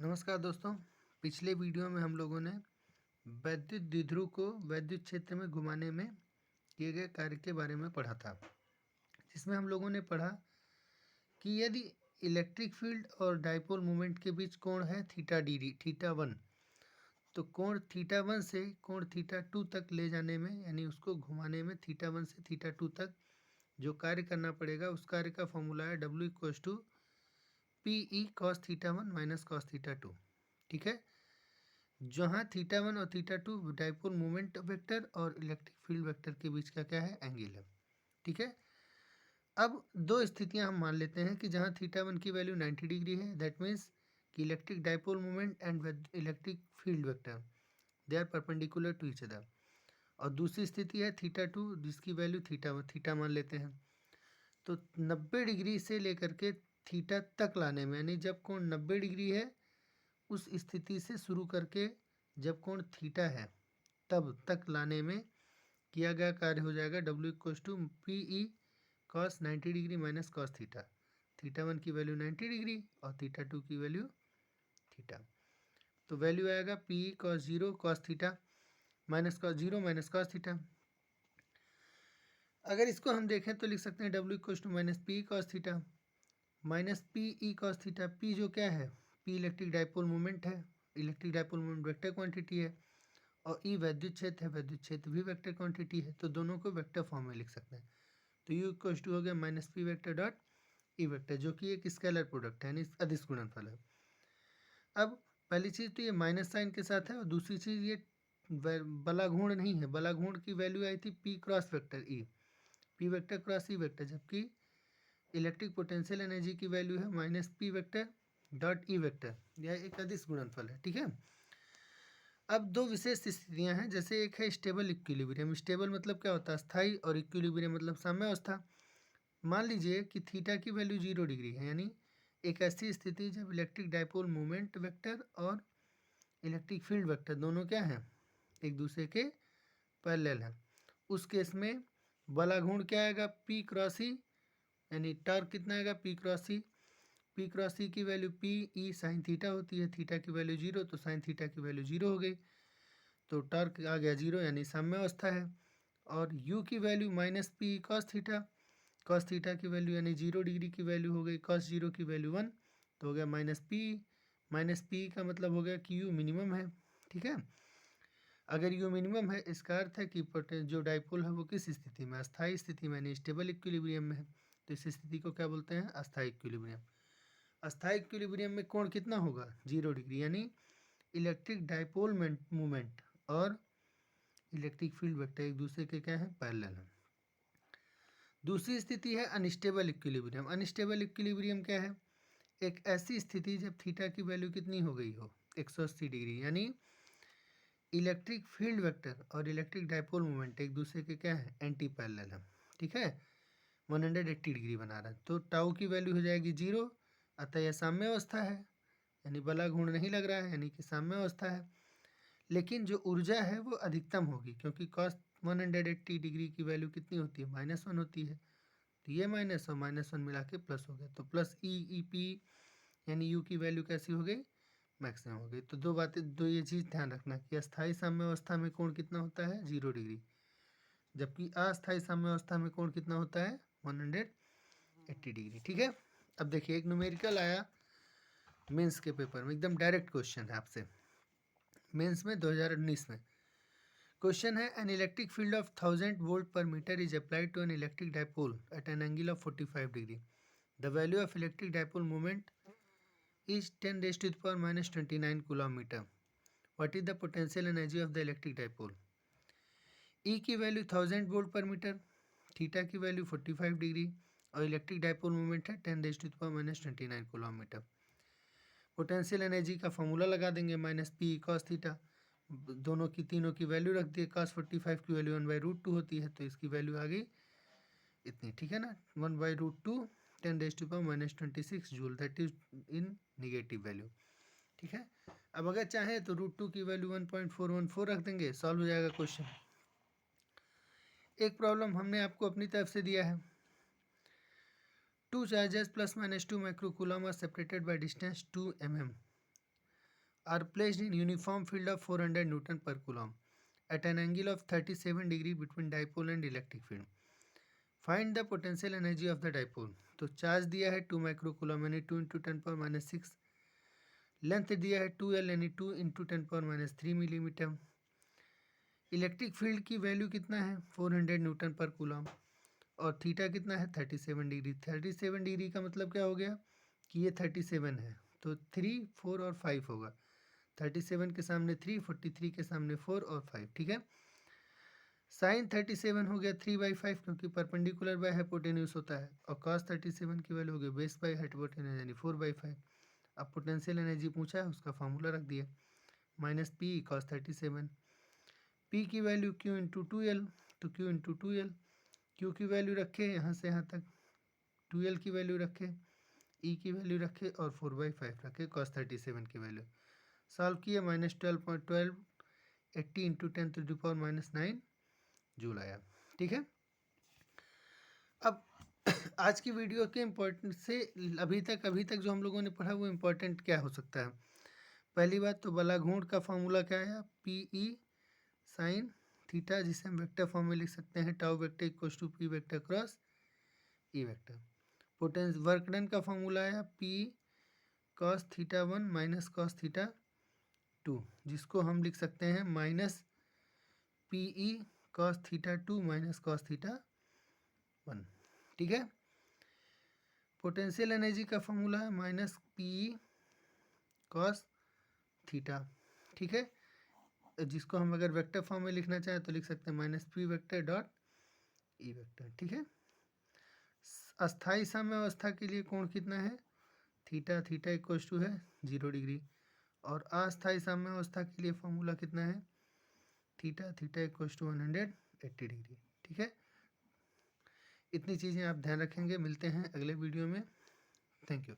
नमस्कार दोस्तों। पिछले वीडियो में हम लोगों ने वैद्युत द्विध्रुव को वैद्युत क्षेत्र में घुमाने में किए गए कार्य के बारे में पढ़ा था, जिसमें हम लोगों ने पढ़ा कि यदि इलेक्ट्रिक फील्ड और डाइपोल मोमेंट के बीच कोण है थीटा डी थीटा 1, तो कोण थीटा 1 से कोण थीटा 2 तक ले जाने में, यानी उसको घुमाने में थीटा 1 से थीटा 2 तक जो कार्य करना पड़ेगा, उस कार्य का फॉर्मूला है W P E cos theta 1 minus cos theta 2। ठीक है, जहाँ थीटा 1 और थीटा 2 डाइपोल मोमेंट वेक्टर और इलेक्ट्रिक फील्ड वेक्टर के बीच का क्या है, एंगल है। ठीक है, अब दो स्थितियां हम मान लेते हैं कि जहाँ थीटा 1 की वैल्यू 90 डिग्री है, दैट मीन्स कि electric dipole moment and electric field vector they are perpendicular to each other. और दूसरी स्थिति है थीटा 2 जिसकी वैल्यू थीटा मान लेते हैं। तो 90 डिग्री से लेकर के थीटा तक लाने में, यानी जब कोण 90 डिग्री है उस स्थिति से शुरू करके जब कोण थीटा है तब तक लाने में किया गया कार्य हो जाएगा W P E cos 90 degree minus cos theta. Theta 1 की वैल्यू 90 डिग्री और थीटा 2 की वैल्यू थीटा, तो वैल्यू आएगा P E cos 0 cos theta minus cos 0 minus cos theta. अगर इसको हम देखें तो लिख सकते हैं W minus P cos theta minus P E cos theta. P जो क्या है, पी इलेक्ट्रिक डाइपोल मोमेंट है, electric dipole moment vector quantity है, और ई वैद्युत क्षेत्र है, वैद्युत क्षेत्र भी वेक्टर क्वांटिटी है, तो दोनों को वेक्टर फॉर्म में लिख सकते हैं। तो यू इक्वल टू हो गया minus P vector dot E vector, जो कि एक स्केलर प्रोडक्ट है, यानी अदिश गुणनफल है। अब पहली चीज़ तो ये माइनस साइन के साथ है, और दूसरी चीज़ ये बलाघूर्ण नहीं है। बलाघूर्ण की वैल्यू आई थी P cross vector E, P vector cross E vector, जबकि इलेक्ट्रिक पोटेंशियल एनर्जी की वैल्यू है minus P vector dot E vector. यह एक अदिश गुणनफल है। ठीक है, अब दो विशेष स्थितियां हैं, जैसे एक है स्टेबल इक्विलिब्रियम। स्टेबल मतलब क्या होता है, स्थायी, और इक्विलिब्रियम मतलब साम्यावस्था। मान लीजिए कि थीटा की वैल्यू 0 डिग्री है, यानी एक ऐसी स्थिति जब इलेक्ट्रिक डाइपोल मोमेंट वेक्टर और इलेक्ट्रिक फील्ड वेक्टर दोनों क्या हैं, एक दूसरे के पैरेलल हैं। उस केस में बलाघूर्ण क्या आएगा, पी क्रॉस ई, यानी टॉर्क कितना आएगा, पी क्रॉस ई। पी क्रॉस ई की value P E sine theta होती है, थीटा की वैल्यू 0, तो साइन थीटा की वैल्यू 0 हो गई, तो टॉर्क आ गया 0, यानी साम्यावस्था है। और u की value minus P cos theta, cos theta की वैल्यू यानी 0 डिग्री की वैल्यू हो गई, कॉस 0 की वैल्यू 1, तो हो गया माइनस पी का मतलब हो गया कि u मिनिमम है। ठीक है, अगर u मिनिमम है इसका अर्थ है कि जो डाइपोल है वो किस स्थिति में, अस्थायी स्थिति में, यानी स्टेबल इक्विलिब्रियम में है। तो इस स्थिति को क्या बोलते हैं, अस्थायी इक्विलिब्रियम। अस्थायी इक्विलिब्रियम में कोण कितना होगा, 0 डिग्री, यानी इलेक्ट्रिक डाइपोल मोमेंट और इलेक्ट्रिक फील्ड वेक्टर एक दूसरे के क्या है, पैरेलल है। दूसरी स्थिति है अनस्टेबल इक्विलिब्रियम। अनस्टेबल इक्विलिब्रियम क्या है, एक ऐसी स्थिति जब थीटा की वैल्यू कितनी हो गई हो, 180 डिग्री, यानी इलेक्ट्रिक फील्ड वेक्टर और इलेक्ट्रिक डाइपोल मोमेंट एक दूसरे के क्या है, एंटी पैरेलल है। ठीक है, 180 डिग्री बना रहा है, तो टाउ की वैल्यू हो जाएगी 0, अतः यह साम्यावस्था है, यानी बलाघूर्ण नहीं लग रहा है, यानी कि साम्यावस्था है। लेकिन जो ऊर्जा है वो अधिकतम होगी, क्योंकि कॉस 180 डिग्री की वैल्यू कितनी होती है, -1 होती है, तो ये माइनस और -1 मिला के प्लस हो गया, तो प्लस ई पी, यानी यू की वैल्यू कैसी हो गई, मैक्सिमम हो गई। तो दो बातें, दो ये चीज़ ध्यान रखना कि अस्थायी साम्यावस्था में कोण कितना होता है, 0 डिग्री, जबकि अस्थायी साम्यावस्था में कोण कितना होता है, 180 डिग्री। ठीक है, अब देखिए एक न्यूमेरिकल आया मेंस के पेपर में, एकदम डायरेक्ट क्वेश्चन है आपसे, मेंस में 2019 में क्वेश्चन है, an electric field of 1000 volt per metre is applied to an electric dipole at an angle of 45 degree. The value of electric dipole moment is 10 raised to the power minus 29 kilometre. What is the potential energy of the electric dipole. E की value 1000 volt per metre, theta की value 45 degree, और electric dipole moment है 10 raised to the power minus 29 kilometre. Potential energy का formula लगा देंगे, minus P cos theta, दोनों की तीनों की वैल्यू रख दिए, cos 45 की वैल्यू 1/√2 होती है, तो इसकी वैल्यू आ गई इतनी। ठीक है ना, 1/√2 10 raised to the power minus 26 joule, that is in negative value. ठीक है, अब अगर चाहें तो √2 की वैल्यू 1.414 रख देंगे, सॉल्व हो जाएगा क्वेश्चन। एक प्रॉब्लम हमने आपको अपनी तरफ से दिया है, 2 charges +- 2 microcoulomb are separated by distance 2 mm are placed in uniform field of 400 newton per coulomb at an angle of 37 degree between dipole and electric field. Find the potential energy of the dipole. तो charge दिया है 2 micro coulomb यानी 2 × 10⁻⁶। Length दिया है 2L यानी 2 × 10⁻³ millimetre. Electric field की value कितना है 400 न्यूटन पर कूलम और थीटा कितना है 37 डिग्री। 37 डिग्री का मतलब क्या हो गया कि ये 37 है तो 3, 4 और 5 होगा। 37 के सामने 3, 43 के सामने 4 और 5, ठीक है। साइन 37 हो गया 3/5 क्योंकि परपेंडिकुलर बाय हाइपोटेन्यूज होता है और कॉस 37 की वैल्यू हो गई बेस बाय हाइपोटेन्यूज यानी 4/5। अब पोटेंशियल एनर्जी पूछा है उसका फार्मूला रख दिया -P cos 37। P की वैल्यू Q × 2L तो Q × 2L, Q की वैल्यू रखे यहाँ से यहाँ तक, 2L की वैल्यू रखे, E की वैल्यू रखे और 4/5 रखे cos 37 की वैल्यू। सॉल्व किया -12.12 80 × 10⁻⁹ जूल आया, ठीक है। अब आज की वीडियो के इम्पोर्टेंट से अभी तक जो हम लोगों ने पढ़ा वो इम्पोर्टेंट क्या हो सकता है। पहली बात तो बलाघूर्ण का फॉर्मूला क्या आया PE साइन थीटा, जिसे हम वेक्टर फॉर्म में लिख सकते हैं tau vector equals to P vector cross E vector. पोटेंस वर्क डन का फॉर्मूला आया P cos θ1 माइनस cos θ2, जिसको हम लिख सकते हैं -PE cos θ2 माइनस cos θ1, ठीक है। पोटेंशियल एनर्जी का फॉर्मूला है -PE cos θ, ठीक है, जिसको हम अगर वेक्टर फॉर्म में लिखना चाहें तो लिख सकते हैं -P vector dot E vector, ठीक है। अस्थाई साम्यावस्था के लिए कोण कितना है थीटा इक्वल्स टू है 0 डिग्री और अस्थाई साम्यावस्था के लिए फॉर्मूला कितना है थीटा इक्वल्स टू 180 डिग्री, ठीक है। इतनी चीज़ें आप ध्यान रखेंगे। मिलते हैं अगले वीडियो में। Thank you.